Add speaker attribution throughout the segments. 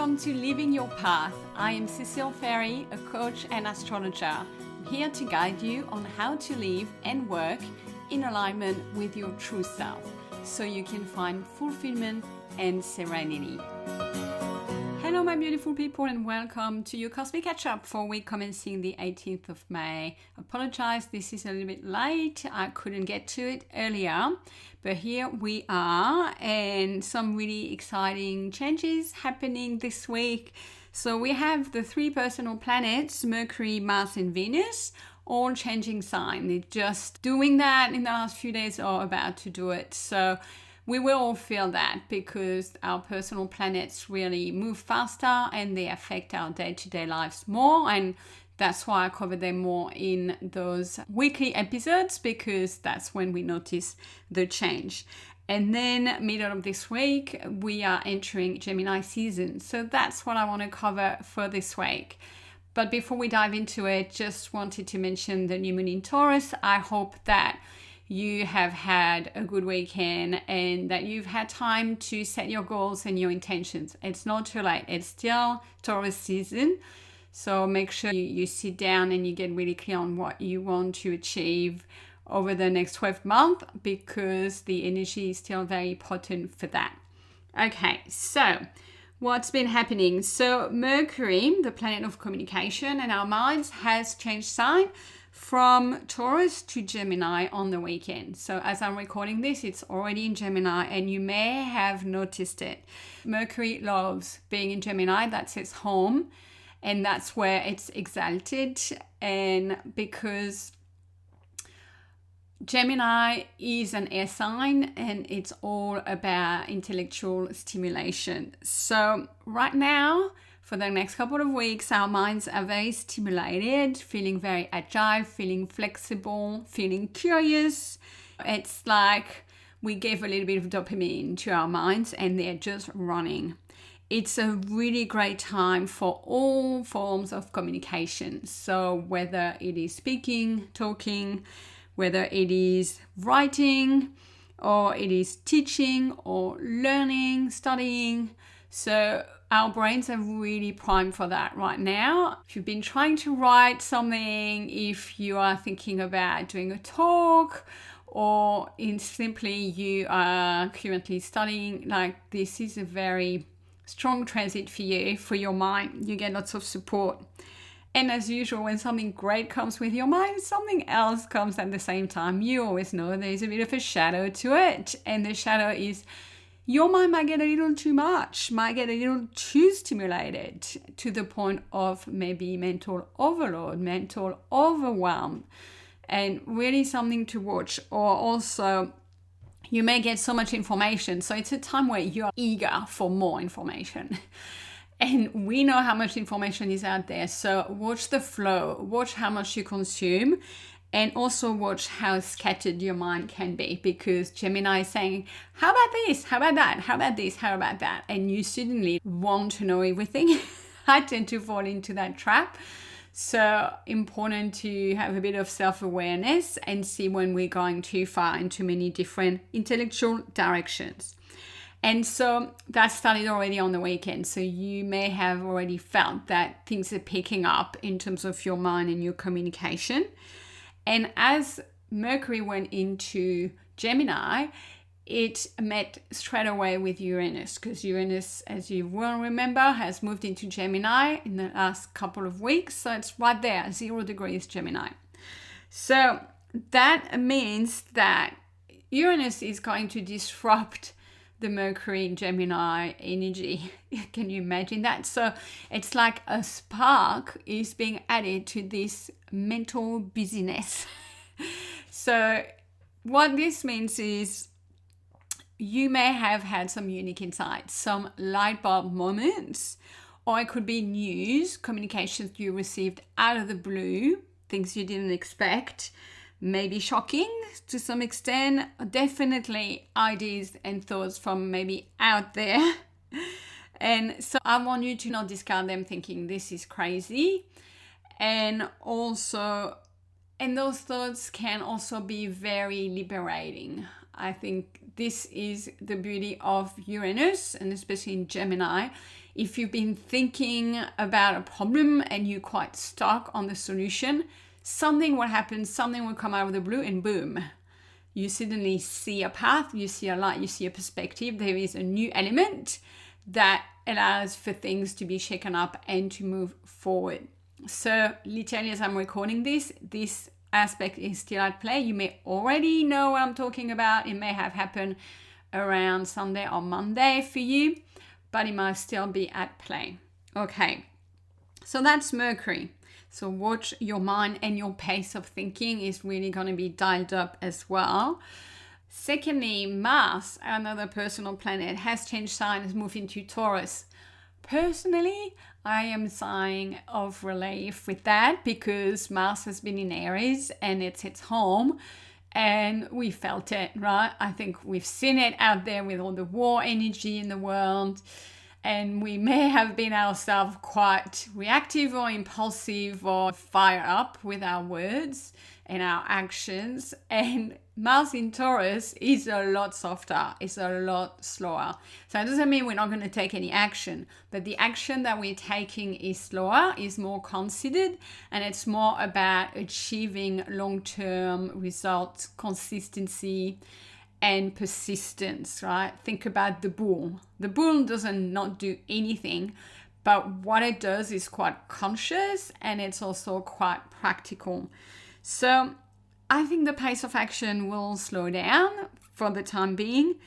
Speaker 1: Welcome to Living Your Path. I am Cecile Ferry, a coach and astrologer. I'm here to guide you on how to live and work in alignment with your true self so you can find fulfillment and serenity. Hello my beautiful people, and welcome to your Cosmic Catch-Up for week commencing the 18th of May. Apologize, this is a little bit late. I couldn't get to it earlier, but here we are, and some really exciting changes happening this week. So we have the three personal planets, Mercury, Mars and Venus, all changing sign. They're just doing that in the last few days or about to do it. So we will all feel that because our personal planets really move faster and they affect our day-to-day lives more, and that's why I cover them more in those weekly episodes, because that's when we notice the change. And then middle of this week we are entering Gemini season, so that's what I want to cover for this week. But before we dive into it, just wanted to mention the new moon in Taurus. I hope that you have had a good weekend and that you've had time to set your goals and your intentions. It's not too late. It's still Taurus season. So make sure you sit down and you get really clear on what you want to achieve over the next 12 months, because the energy is still very potent for that. Okay, so what's been happening? So Mercury, the planet of communication and our minds, has changed sign from Taurus to Gemini on the weekend. So as I'm recording this, it's already in Gemini, and you may have noticed it. Mercury loves being in Gemini. That's its home, and that's where it's exalted. And because Gemini is an air sign and it's all about intellectual stimulation. So right now, for the next couple of weeks, our minds are very stimulated, feeling very agile, feeling flexible, feeling curious. It's like we gave a little bit of dopamine to our minds and they're just running. It's a really great time for all forms of communication. So whether it is speaking, talking, whether it is writing, or it is teaching or learning, studying. So our brains are really primed for that right now. If you've been trying to write something, if you are thinking about doing a talk, or simply you are currently studying, like this is a very strong transit for you, for your mind. You get lots of support. And as usual, when something great comes with your mind, something else comes at the same time. You always know there's a bit of a shadow to it. And the shadow is your mind might get a little too much, might get a little too stimulated to the point of maybe mental overload, mental overwhelm, and really something to watch. Or also, you may get so much information. So it's a time where you're eager for more information. And we know how much information is out there. So watch the flow, watch how much you consume, and also watch how scattered your mind can be, because Gemini is saying, how about this? How about that? How about this? How about that? And you suddenly want to know everything. I tend to fall into that trap. So important to have a bit of self-awareness and see when we're going too far into many different intellectual directions. And so that started already on the weekend. So you may have already felt that things are picking up in terms of your mind and your communication. And as Mercury went into Gemini, it met straight away with Uranus, because Uranus, as you will remember, has moved into Gemini in the last couple of weeks. So it's right there, 0 degrees Gemini. So that means that Uranus is going to disrupt the Mercury in Gemini energy. Can you imagine that? So it's like a spark is being added to this mental busyness. So what this means is you may have had some unique insights, some light bulb moments, or it could be news, communications you received out of the blue, things you didn't expect, maybe shocking to some extent, definitely ideas and thoughts from maybe out there. And so I want you to not discard them thinking this is crazy. And those thoughts can also be very liberating. I think this is the beauty of Uranus, and especially in Gemini. If you've been thinking about a problem and you're quite stuck on the solution, something will happen, something will come out of the blue, and boom, you suddenly see a path, you see a light, you see a perspective. There is a new element that allows for things to be shaken up and to move forward. So literally, as I'm recording this aspect is still at play. You may already know what I'm talking about. It may have happened around Sunday or Monday for you, but it might still be at play. Okay, so that's Mercury. So watch your mind, and your pace of thinking is really going to be dialed up as well. Secondly, Mars, another personal planet, has changed sign, has moved into Taurus. Personally, I am sighing of relief with that, because Mars has been in Aries and it's its home, and we felt it, right? I think we've seen it out there with all the war energy in the world. And we may have been ourselves quite reactive or impulsive or fire up with our words and our actions. And Mars in Taurus is a lot softer. It's a lot slower. So it doesn't mean we're not going to take any action, but the action that we're taking is slower, is more considered, and it's more about achieving long-term results, consistency, and persistence, right? Think about the bull. The bull doesn't not do anything, but what it does is quite conscious, and it's also quite practical. So I think the pace of action will slow down for the time being,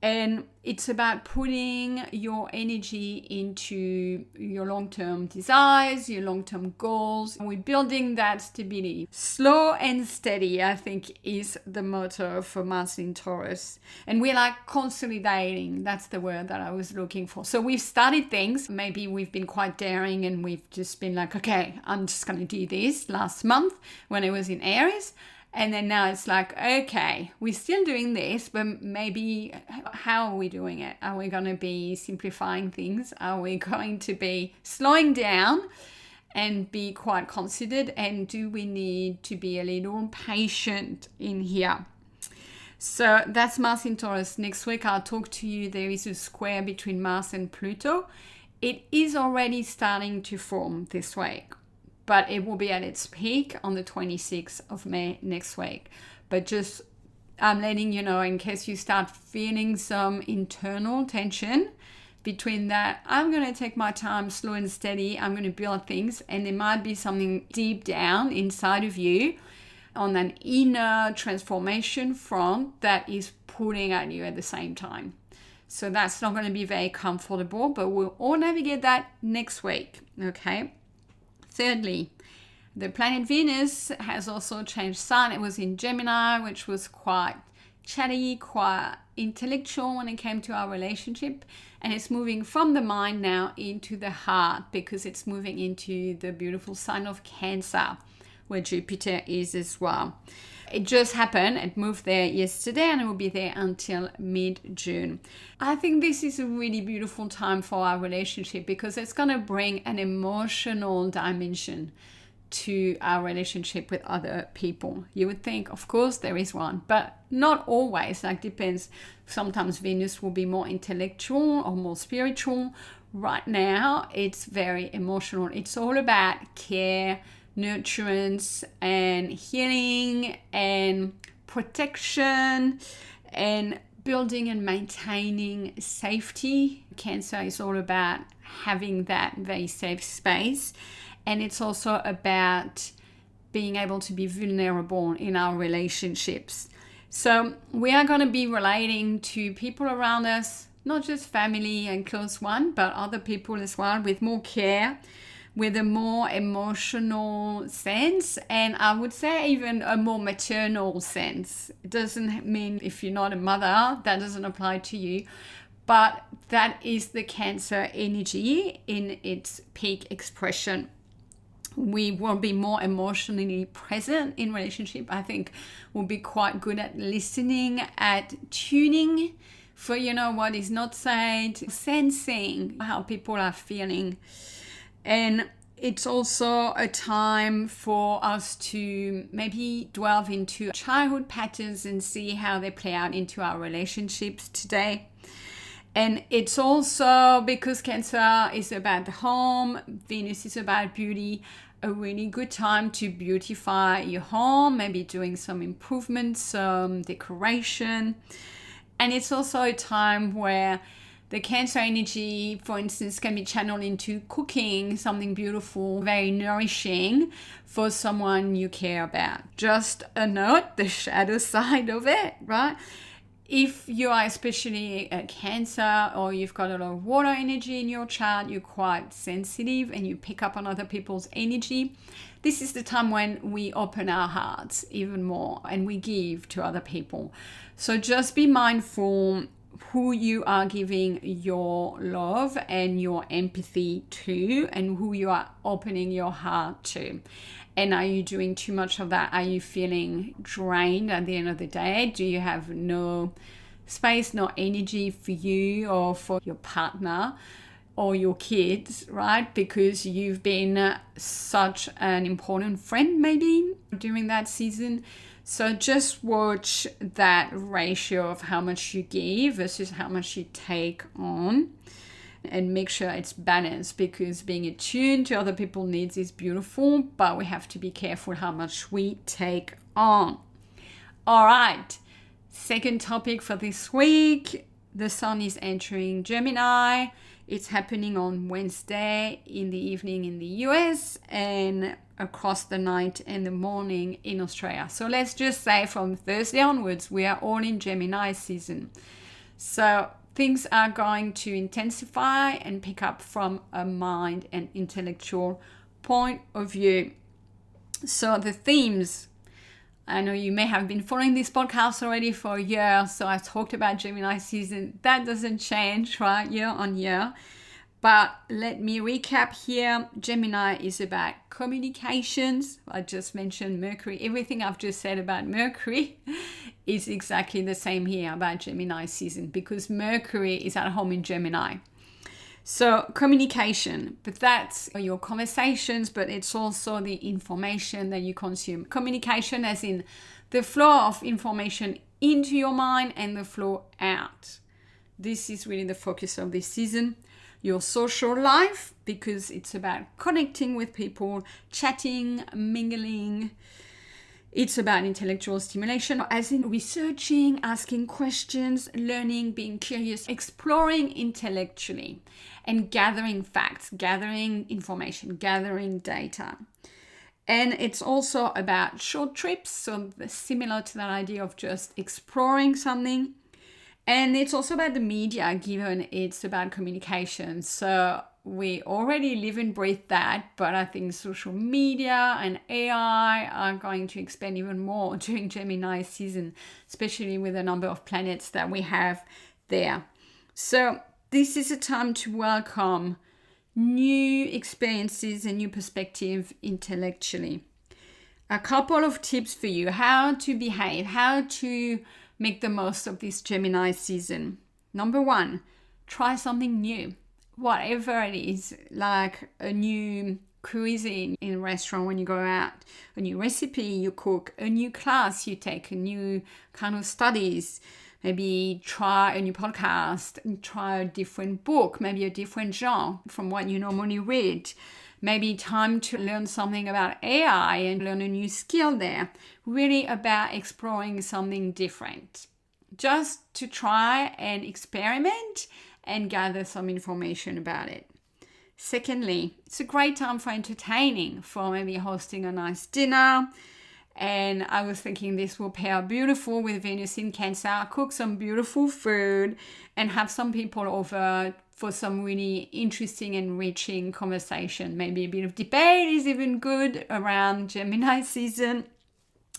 Speaker 1: and it's about putting your energy into your long-term desires, your long-term goals. We're building that stability. Slow and steady, I think, is the motto for Mars in Taurus. And we're like consolidating. That's the word that I was looking for. So we've started things. Maybe we've been quite daring and we've just been like, okay, I'm just going to do this last month when it was in Aries. And then now it's like, okay, we're still doing this, but maybe how are we doing it? Are we going to be simplifying things? Are we going to be slowing down and be quite considered? And do we need to be a little patient in here? So that's Mars in Taurus. Next week, I'll talk to you. There is a square between Mars and Pluto. It is already starting to form this week, but it will be at its peak on the 26th of May next week. But just, I'm letting you know in case you start feeling some internal tension between that, I'm going to take my time, slow and steady, I'm going to build things, and there might be something deep down inside of you on an inner transformation front that is pulling at you at the same time. So that's not going to be very comfortable, but we'll all navigate that next week, okay? Thirdly, the planet Venus has also changed sign. It was in Gemini, which was quite chatty, quite intellectual when it came to our relationship. And it's moving from the mind now into the heart, because it's moving into the beautiful sign of Cancer, where Jupiter is as well. It just happened. It moved there yesterday, and it will be there until mid-June. I think this is a really beautiful time for our relationship, because it's going to bring an emotional dimension to our relationship with other people. You would think, of course, there is one, but not always. Like, depends. Sometimes Venus will be more intellectual or more spiritual. Right now, it's very emotional. It's all about care, nurturance, and healing and protection and building and maintaining safety. Cancer is all about having that very safe space, and it's also about being able to be vulnerable in our relationships. So we are going to be relating to people around us, not just family and close one, but other people as well, with more care, with a more emotional sense, and I would say even a more maternal sense. It doesn't mean if you're not a mother, that doesn't apply to you, but that is the Cancer energy in its peak expression. We will be more emotionally present in relationship. I think we'll be quite good at listening, at tuning for, what is not said, sensing how people are feeling. And It's also a time for us to maybe delve into childhood patterns and see how they play out into our relationships today. And it's also, because Cancer is about the home, Venus is about beauty, a really good time to beautify your home, maybe doing some improvements, some decoration. And it's also a time where the Cancer energy, for instance, can be channeled into cooking something beautiful, very nourishing for someone you care about. Just a note, the shadow side of it, right? If you are especially a Cancer, or you've got a lot of water energy in your chart, you're quite sensitive and you pick up on other people's energy, this is the time when we open our hearts even more and we give to other people. So just be mindful who you are giving your love and your empathy to, and who you are opening your heart to. And are you doing too much of that? Are you feeling drained at the end of the day? Do you have no space, no energy for you or for your partner or your kids, right? Because you've been such an important friend maybe during that season. So just watch that ratio of how much you give versus how much you take on, and make sure it's balanced, because being attuned to other people's needs is beautiful, but we have to be careful how much we take on. All right, second topic for this week. The sun is entering Gemini. It's happening on Wednesday in the evening in the US and across the night and the morning in Australia. So let's just say from Thursday onwards, we are all in Gemini season. So things are going to intensify and pick up from a mind and intellectual point of view. So the themes, I know you may have been following this podcast already for a year, so I talked about Gemini season. That doesn't change, right, year on year. But let me recap here. Gemini is about communications. I just mentioned Mercury. Everything I've just said about Mercury is exactly the same here about Gemini season, because Mercury is at home in Gemini. So communication, but that's your conversations, but it's also the information that you consume. Communication as in the flow of information into your mind and the flow out. This is really the focus of this season. Your social life, because it's about connecting with people, chatting, mingling. It's about intellectual stimulation, as in researching, asking questions, learning, being curious, exploring intellectually, and gathering facts, gathering information, gathering data. And it's also about short trips, so similar to that idea of just exploring something. And it's also about the media, given it's about communication. So we already live and breathe that, but I think social media and AI are going to expand even more during Gemini season, especially with the number of planets that we have there. So this is a time to welcome new experiences and new perspective intellectually. A couple of tips for you, how to behave, how to make the most of this Gemini season. Number one, try something new. Whatever it is, like a new cuisine in a restaurant when you go out, a new recipe you cook, a new class you take, a new kind of studies. Maybe try a new podcast, try a different book, maybe a different genre from what you normally read. Maybe time to learn something about AI and learn a new skill there. Really about exploring something different. Just to try and experiment and gather some information about it. Secondly, it's a great time for entertaining, for maybe hosting a nice dinner. And I was thinking this will pair beautiful with Venus in Cancer. Cook some beautiful food and have some people over for some really interesting, enriching conversation. Maybe a bit of debate is even good around Gemini season.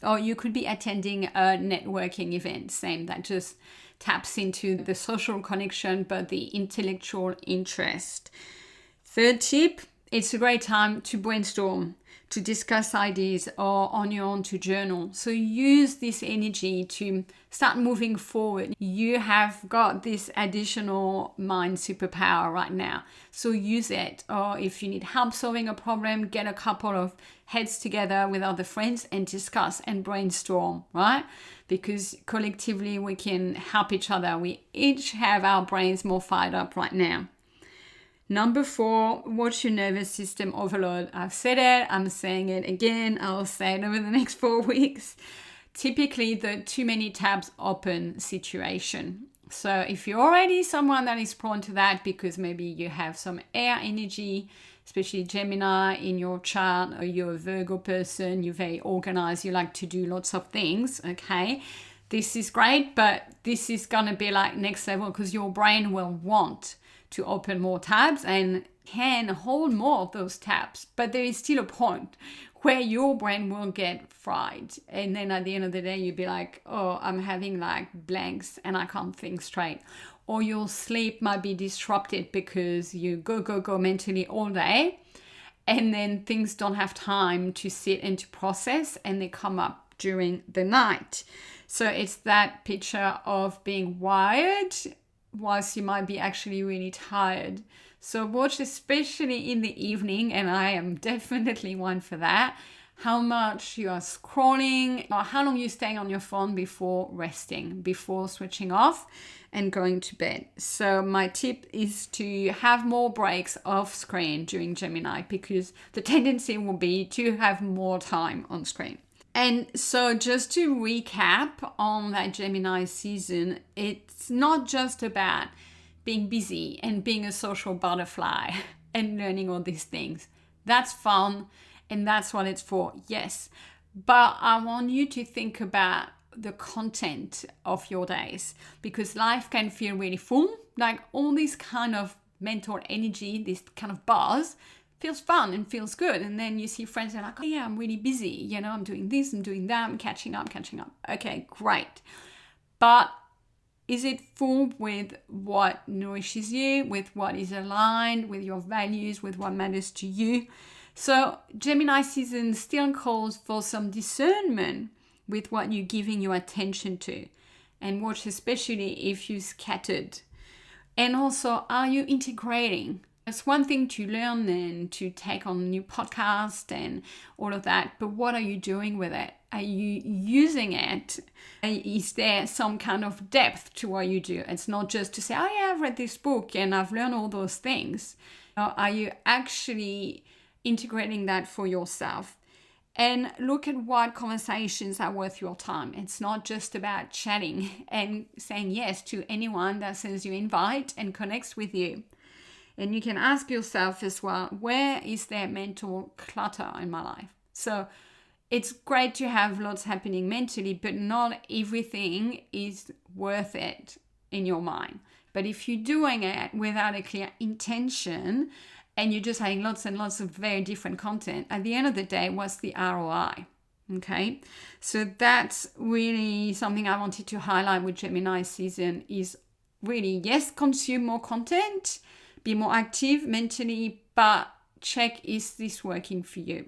Speaker 1: Or you could be attending a networking event, same, that just taps into the social connection, but the intellectual interest. Third tip, it's a great time to brainstorm, to discuss ideas, or on your own to journal. So use this energy to start moving forward. You have got this additional mind superpower right now. So use it. Or if you need help solving a problem, get a couple of heads together with other friends and discuss and brainstorm, right? Because collectively we can help each other. We each have our brains more fired up right now. Number 4, watch your nervous system overload. I've said it, I'm saying it again, I'll say it over the next 4 weeks. Typically the too many tabs open situation. So if you're already someone that is prone to that because maybe you have some air energy, especially Gemini in your chart, or you're a Virgo person, you're very organized, you like to do lots of things, okay? This is great, but this is gonna be like next level because your brain will want to open more tabs and can hold more of those tabs. But there is still a point where your brain will get fried. And then at the end of the day, you'll be like, oh, I'm having like blanks and I can't think straight. Or your sleep might be disrupted because you go mentally all day. And then things don't have time to sit and to process, and they come up during the night. So it's that picture of being wired whilst you might be actually really tired. So watch, especially in the evening, and I am definitely one for that, how much you are scrolling or how long you're staying on your phone before resting, before switching off and going to bed. So my tip is to have more breaks off screen during Gemini, because the tendency will be to have more time on screen. And so just to recap on that Gemini season, it's not just about being busy and being a social butterfly and learning all these things. That's fun and that's what it's for, yes. But I want you to think about the content of your days, because life can feel really full, like all this kind of mental energy, this kind of buzz, feels fun and feels good. And then you see friends and like, oh yeah, I'm really busy. You know, I'm doing this, I'm doing that, I'm catching up. Okay, great. But is it full with what nourishes you, with what is aligned with your values, with what matters to you? So Gemini season still calls for some discernment with what you're giving your attention to. And watch especially if you're scattered. And also, are you integrating? It's one thing to learn and to take on a new podcast and all of that, but what are you doing with it? Are you using it? Is there some kind of depth to what you do? It's not just to say, oh yeah, I've read this book and I've learned all those things. Or are you actually integrating that for yourself? And look at what conversations are worth your time. It's not just about chatting and saying yes to anyone that sends you invite and connects with you. And you can ask yourself as well, where is there mental clutter in my life? So it's great to have lots happening mentally, but not everything is worth it in your mind. But if you're doing it without a clear intention and you're just having lots and lots of very different content, at the end of the day, what's the ROI? Okay, so that's really something I wanted to highlight with Gemini season is really, yes, consume more content, be more active mentally, but check, is this working for you?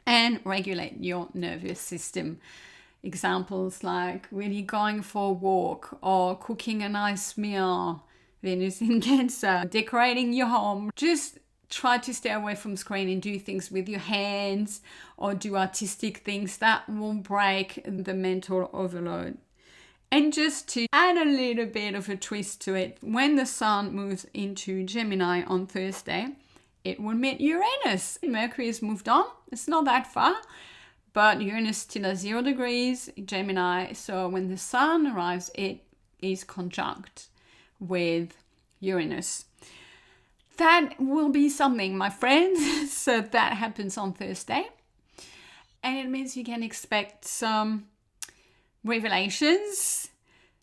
Speaker 1: And regulate your nervous system. Examples like really going for a walk or cooking a nice meal, Venus in Cancer, decorating your home. Just try to stay away from screen and do things with your hands or do artistic things that will break the mental overload. And just to add a little bit of a twist to it, when the sun moves into Gemini on Thursday, it will meet Uranus. Mercury has moved on. It's not that far, but Uranus still at 0 degrees, Gemini. So when the sun arrives, it is conjunct with Uranus. That will be something, my friends. So that happens on Thursday. And it means you can expect some revelations,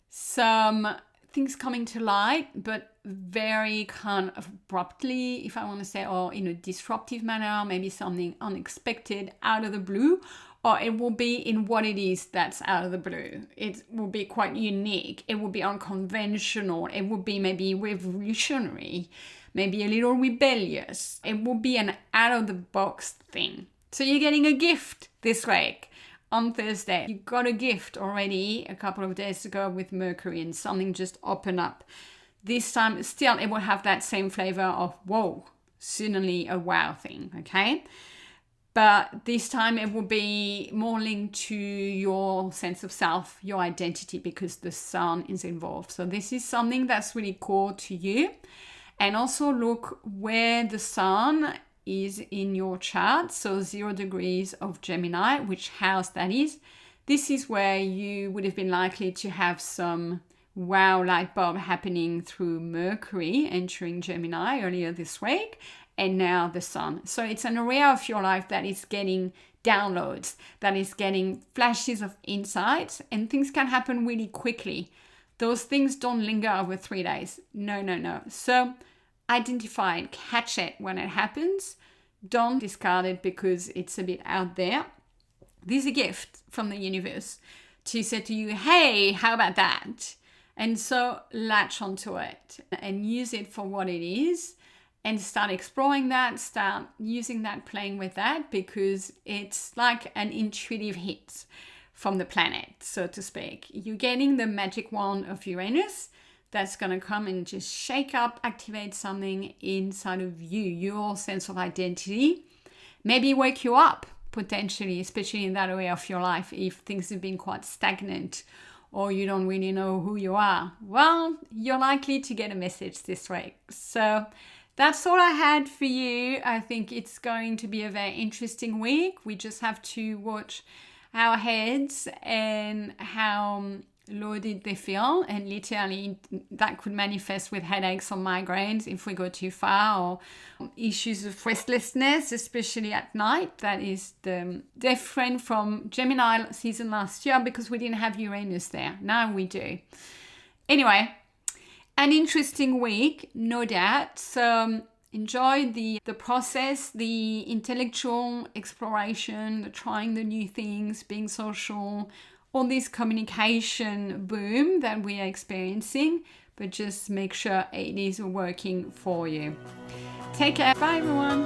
Speaker 1: some things coming to light, but very kind of abruptly, if I want to say, or in a disruptive manner, maybe something unexpected out of the blue, or it will be in what it is that's out of the blue. It will be quite unique. It will be unconventional. It will be maybe revolutionary, maybe a little rebellious. It will be an out-of-the-box thing. So you're getting a gift this week. On Thursday, you got a gift already a couple of days ago with Mercury, and something just opened up. This time, still, it will have that same flavor of, whoa, suddenly a wow thing, okay? But this time it will be more linked to your sense of self, your identity, because the sun is involved. So this is something that's really core to you. And also look where the sun is in your chart. So 0 degrees of Gemini, which house that is. This is where you would have been likely to have some wow light bulb happening through Mercury entering Gemini earlier this week, and now the sun. So it's an area of your life that is getting downloads, that is getting flashes of insights, and things can happen really quickly. Those things don't linger over 3 days. No. So identify it, catch it when it happens. Don't discard it because it's a bit out there. This is a gift from the universe to say to you, hey, how about that? And so latch onto it and use it for what it is, and start exploring that, start using that, playing with that, because it's like an intuitive hit from the planet, so to speak. You're getting the magic wand of Uranus that's going to come and just shake up, activate something inside of you, your sense of identity, maybe wake you up potentially, especially in that area of your life if things have been quite stagnant or you don't really know who you are. Well, you're likely to get a message this week. So that's all I had for you. I think it's going to be a very interesting week. We just have to watch our heads and how loaded they feel, and literally that could manifest with headaches or migraines if we go too far, or issues of restlessness, especially at night. That is different from Gemini season last year because we didn't have Uranus there. Now we do. Anyway, an interesting week, no doubt. So enjoy the process, the intellectual exploration, the trying the new things, being social, all this communication boom that we are experiencing, but just make sure it is working for you. Take care. Bye, everyone.